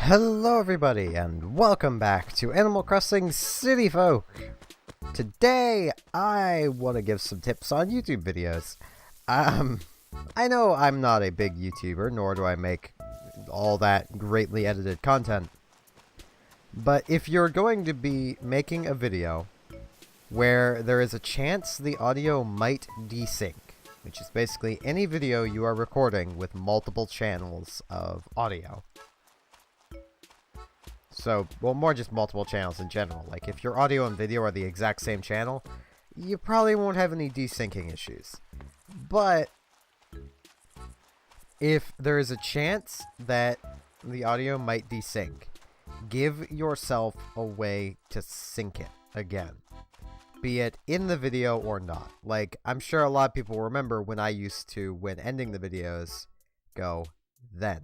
Hello everybody and welcome back to Animal Crossing City Folk. Today I want to give some tips on YouTube videos. I know I'm not a big YouTuber, nor do I make all that greatly edited content. But if you're going to be making a video where there is a chance the audio might desync, which is basically any video you are recording with multiple channels of audio. So, well, more just multiple channels in general. Like, if your audio and video are the exact same channel, you probably won't have any desyncing issues. But if there is a chance that the audio might desync, give yourself a way to sync it again. Be it in the video or not. Like, I'm sure a lot of people remember when I used to, when ending the videos, go, then.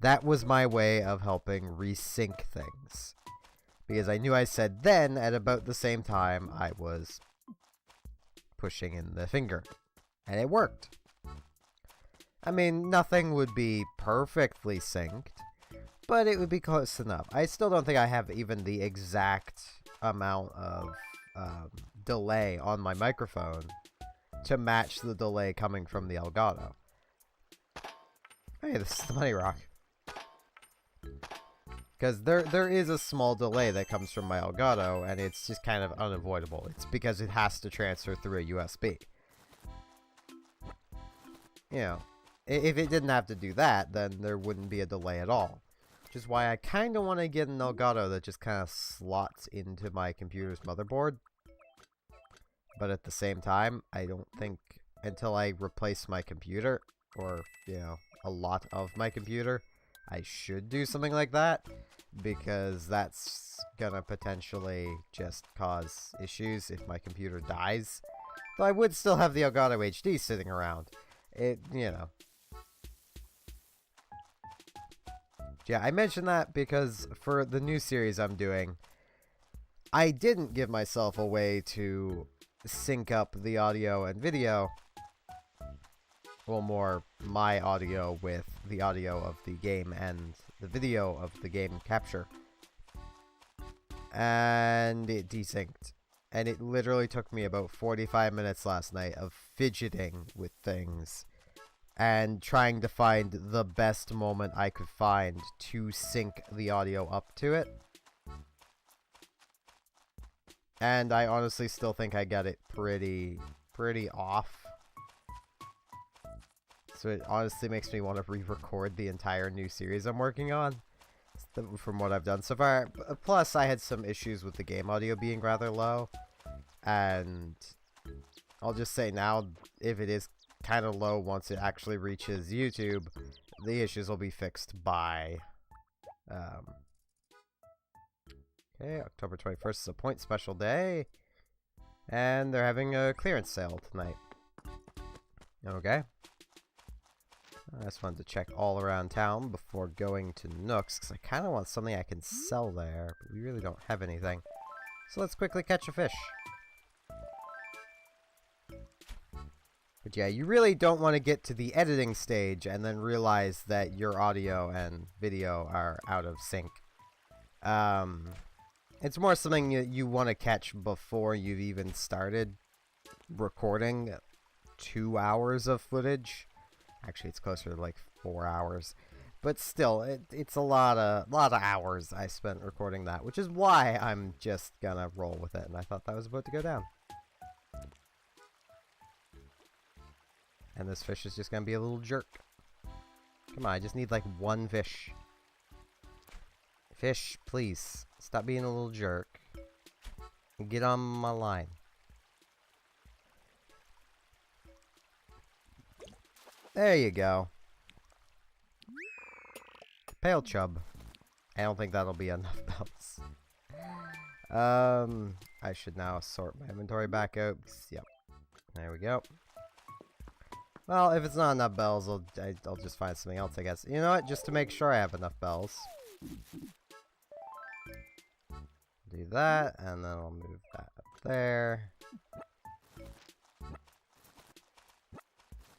That was my way of helping resync things. Because I knew I said then at about the same time I was pushing in the finger. And it worked. I mean, nothing would be perfectly synced, but it would be close enough. I still don't think I have even the exact amount of delay on my microphone to match the delay coming from the Elgato. Hey, this is the money rock. Because there is a small delay that comes from my Elgato, and it's just kind of unavoidable. It's because it has to transfer through a USB. You know, if it didn't have to do that, then there wouldn't be a delay at all. Which is why I kind of want to get an Elgato that just kind of slots into my computer's motherboard. But at the same time, I don't think until I replace my computer, or, you know, a lot of my computer, I should do something like that, because that's gonna potentially just cause issues if my computer dies. Though I would still have the Elgato HD sitting around. It, you know. Yeah, I mentioned that because for the new series I'm doing, I didn't give myself a way to sync up the audio and video. Well, more my audio with the audio of the game and the video of the game capture. And it desynced. And it literally took me about 45 minutes last night of fidgeting with things and trying to find the best moment I could find to sync the audio up to it. And I honestly still think I got it pretty off. So it honestly makes me want to re-record the entire new series I'm working on from what I've done so far. Plus, I had some issues with the game audio being rather low. And I'll just say now, if it is kind of low once it actually reaches YouTube, the issues will be fixed by... Okay, October 21st is a point special day. And they're having a clearance sale tonight. Okay. I just wanted to check all around town before going to Nook's, because I kind of want something I can sell there, but we really don't have anything. So let's quickly catch a fish. But yeah, you really don't want to get to the editing stage and then realize that your audio and video are out of sync. It's more something you want to catch before you've even started recording 2 hours of footage. Actually, it's closer to like 4 hours, but still, it's a lot of hours I spent recording that, which is why I'm just gonna roll with it. And I thought that was about to go down, and this fish is just gonna be a little jerk. Come on, I just need like one fish. Fish, please stop being a little jerk and get on my line. There you go. Pale chub. I don't think that'll be enough bells. I should now sort my inventory back out. Yep. There we go. Well, if it's not enough bells, I'll just find something else, I guess. You know what? Just to make sure I have enough bells. Do that, and then I'll move that up there.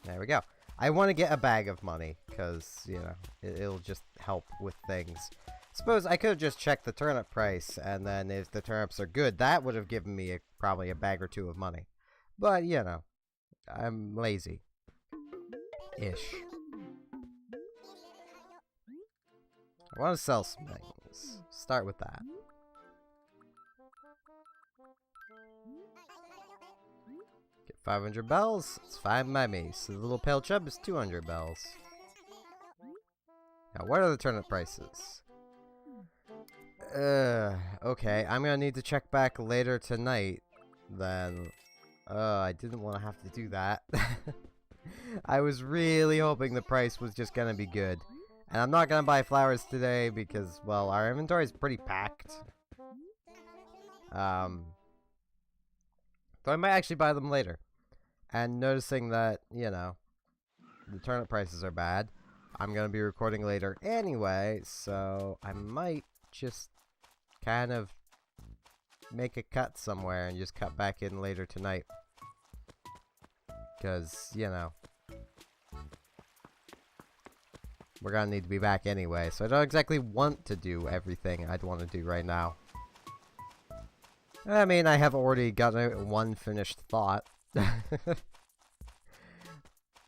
There we go. I want to get a bag of money, because, you know, it'll just help with things. Suppose I could have just checked the turnip price, and then if the turnips are good, that would have given me probably a bag or two of money. But, you know, I'm lazy. Ish. I want to sell some things. Start with that. Get 500 bells. It's fine by me. So the little pale chub is 200 bells. Now, what are the turnip prices? Okay. I'm gonna need to check back later tonight. Then, I didn't want to have to do that. I was really hoping the price was just gonna be good. And I'm not gonna buy flowers today because, well, our inventory is pretty packed. So I might actually buy them later. And noticing that, you know, the turnip prices are bad, I'm gonna be recording later anyway, so I might just kind of make a cut somewhere and just cut back in later tonight. Because, you know, we're gonna need to be back anyway, so I don't exactly want to do everything I'd want to do right now. I mean, I have already gotten one finished thought.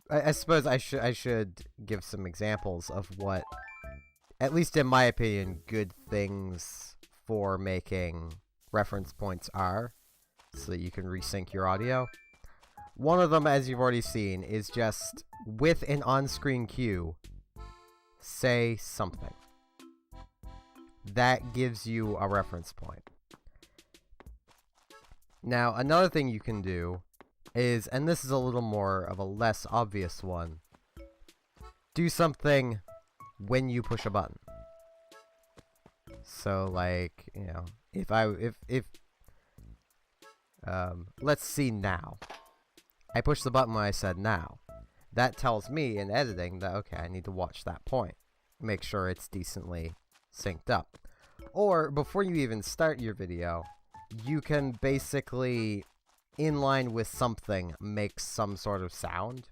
I suppose I should give some examples of what, at least in my opinion, good things for making reference points are, so that you can resync your audio. One of them, as you've already seen, is just, with an on-screen cue, say something. That gives you a reference point. Now, another thing you can do is, and this is a little more of a less obvious one, do something when you push a button. So, like, you know, let's see now. I pushed the button when I said now. That tells me in editing that, okay, I need to watch that point. Make sure it's decently synced up. Or, before you even start your video, you can basically, in line with something, make some sort of sound.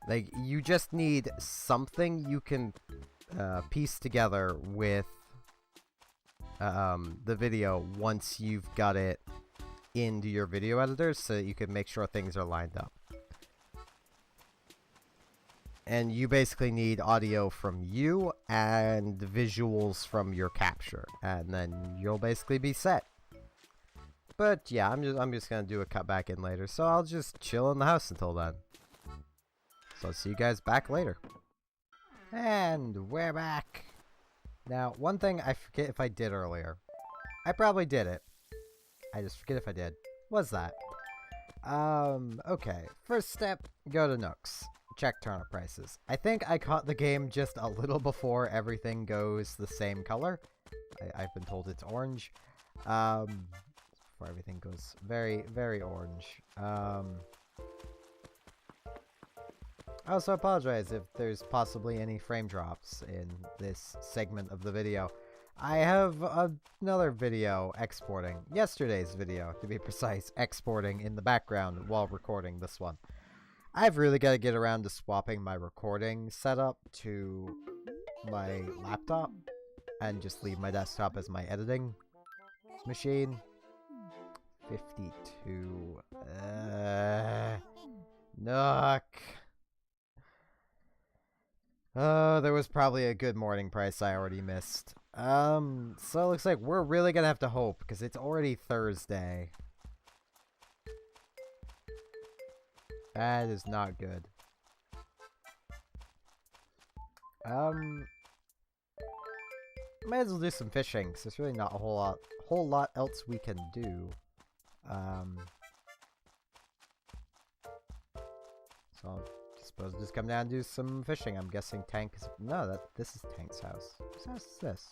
Like, you just need something you can piece together with the video once you've got it into your video editor, so that you can make sure things are lined up. And you basically need audio from you and visuals from your capture, and then you'll basically be set. But yeah, I'm just gonna do a cut back in later, so I'll just chill in the house until then. So I'll see you guys back later. And we're back. Now, one thing I forget if I did earlier. I probably did it. I just forget if I did. What's that? Okay. First step, go to Nooks. Check turnip prices. I think I caught the game just a little before everything goes the same color. I've been told it's orange. Before everything goes very, very orange. I also apologize if there's possibly any frame drops in this segment of the video. I have another video exporting, yesterday's video to be precise, exporting in the background while recording this one. I've really got to get around to swapping my recording setup to my laptop and just leave my desktop as my editing machine. 52. Nook. Oh, there was probably a good morning price I already missed. So it looks like we're really gonna have to hope, because it's already Thursday. That is not good. Might as well do some fishing, because there's really not a whole lot else we can do. So I suppose just come down and do some fishing. I'm guessing Tank is... No, this is Tank's house. Whose house is this?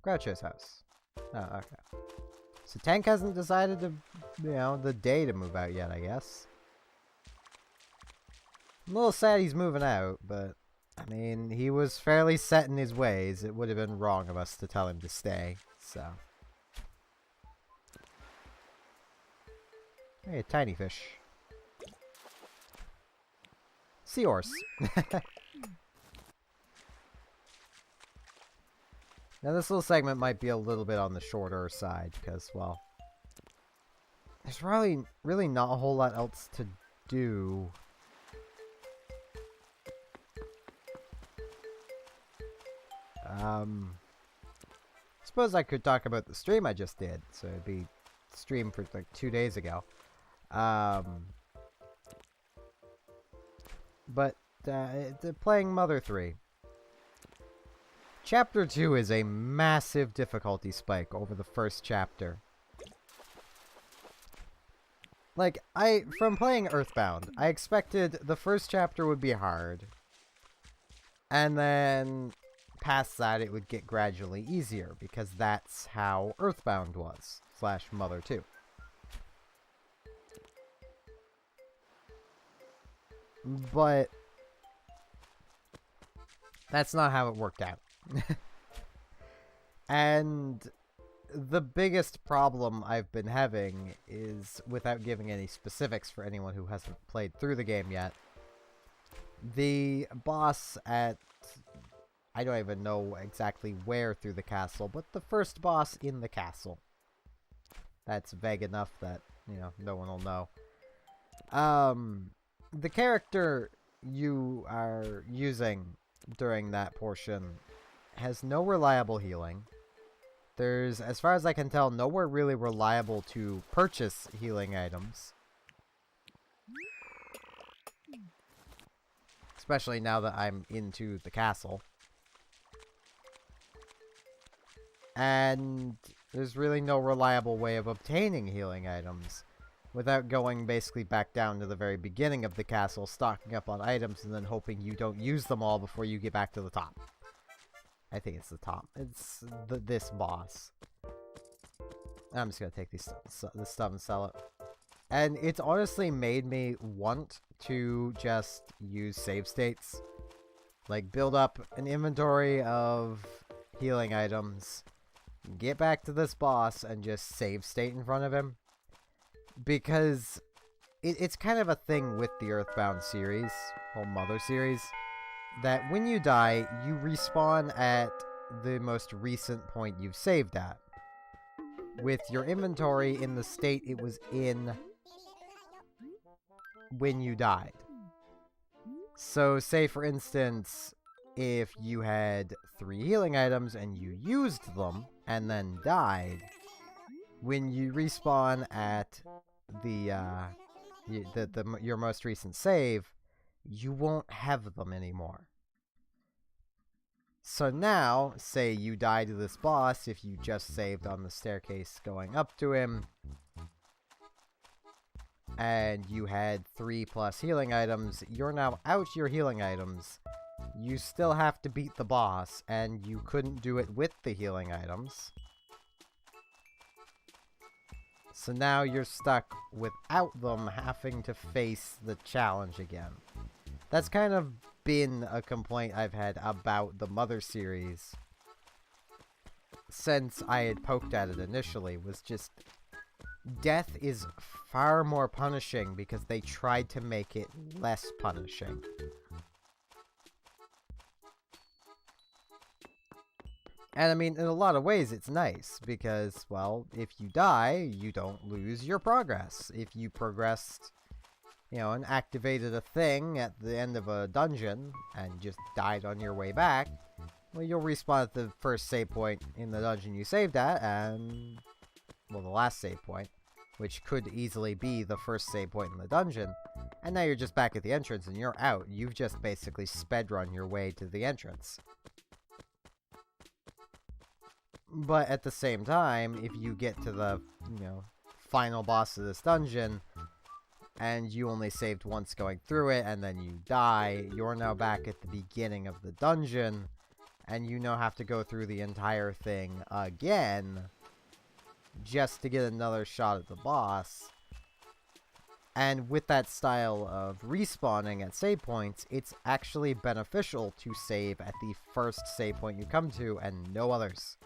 Groucho's house. Oh, okay. So Tank hasn't decided to, you know, the day to move out yet, I guess. I'm a little sad he's moving out, but, I mean, he was fairly set in his ways. It would have been wrong of us to tell him to stay, so. Hey, a tiny fish. Seahorse. Now this little segment might be a little bit on the shorter side because, well, there's really not a whole lot else to do. I suppose I could talk about the stream I just did. So it'd be streamed for like 2 days ago. But playing Mother 3. Chapter 2 is a massive difficulty spike over the first chapter. Like, from playing Earthbound, I expected the first chapter would be hard. And then, past that, it would get gradually easier, because that's how Earthbound was, / Mother 2. But that's not how it worked out. And the biggest problem I've been having is, without giving any specifics for anyone who hasn't played through the game yet, the boss at, I don't even know exactly where through the castle, but the first boss in the castle. That's vague enough that, you know, no one will know. The character you are using during that portion has no reliable healing. There's, as far as I can tell, nowhere really reliable to purchase healing items. Especially now that I'm into the castle. And there's really no reliable way of obtaining healing items without going basically back down to the very beginning of the castle, stocking up on items, and then hoping you don't use them all before you get back to the top. I think it's the top. It's this boss. I'm just gonna take this stuff and sell it. And it's honestly made me want to just use save states. Like, build up an inventory of healing items, get back to this boss, and just save state in front of him. Because it's kind of a thing with the Earthbound series, whole Mother series, that when you die, you respawn at the most recent point you've saved at, with your inventory in the state it was in when you died. So, say for instance, if you had 3 healing items and you used them and then died, when you respawn at your most recent save, you won't have them anymore. So now, say you die to this boss, if you just saved on the staircase going up to him, and you had 3+ healing items, you're now out your healing items. You still have to beat the boss, and you couldn't do it with the healing items. So now you're stuck without them, having to face the challenge again. That's kind of been a complaint I've had about the Mother series since I had poked at it initially, was just death is far more punishing because they tried to make it less punishing. And I mean, in a lot of ways, it's nice, because, well, if you die, you don't lose your progress. If you progressed, you know, and activated a thing at the end of a dungeon, and just died on your way back, well, you'll respawn at the first save point in the dungeon you saved at, and, well, the last save point, which could easily be the first save point in the dungeon, and now you're just back at the entrance and you're out. You've just basically sped-run your way to the entrance. But at the same time, if you get to the, you know, final boss of this dungeon, and you only saved once going through it, and then you die, you're now back at the beginning of the dungeon, and you now have to go through the entire thing again, just to get another shot at the boss. And with that style of respawning at save points, it's actually beneficial to save at the first save point you come to, and no others.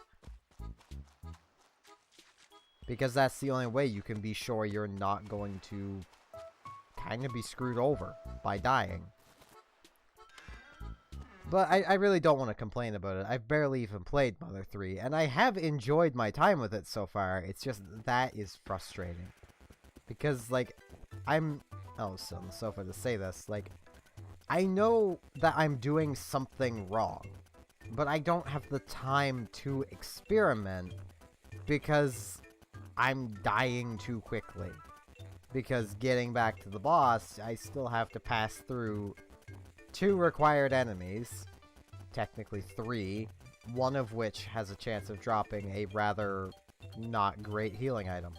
Because that's the only way you can be sure you're not going to kind of be screwed over by dying. But I really don't want to complain about it. I've barely even played Mother 3, and I have enjoyed my time with it so far. It's just that is frustrating. Because, like, I'll sit on the sofa to say this. Like, I know that I'm doing something wrong, but I don't have the time to experiment because I'm dying too quickly. Because getting back to the boss, I still have to pass through 2 required enemies, technically 3, one of which has a chance of dropping a rather not great healing item.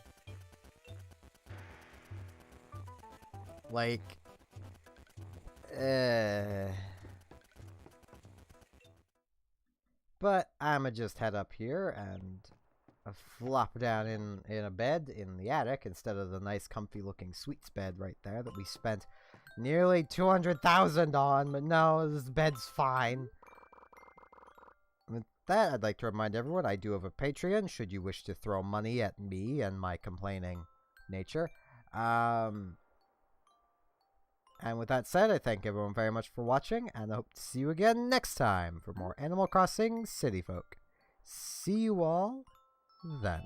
Like, but I'ma just head up here and flop down in a bed in the attic instead of the nice comfy looking sweets bed right there that we spent nearly 200,000 on, but no, this bed's fine. With that, I'd like to remind everyone I do have a Patreon should you wish to throw money at me and my complaining nature. And with that said, I thank everyone very much for watching, and I hope to see you again next time for more Animal Crossing City Folk. See you all then.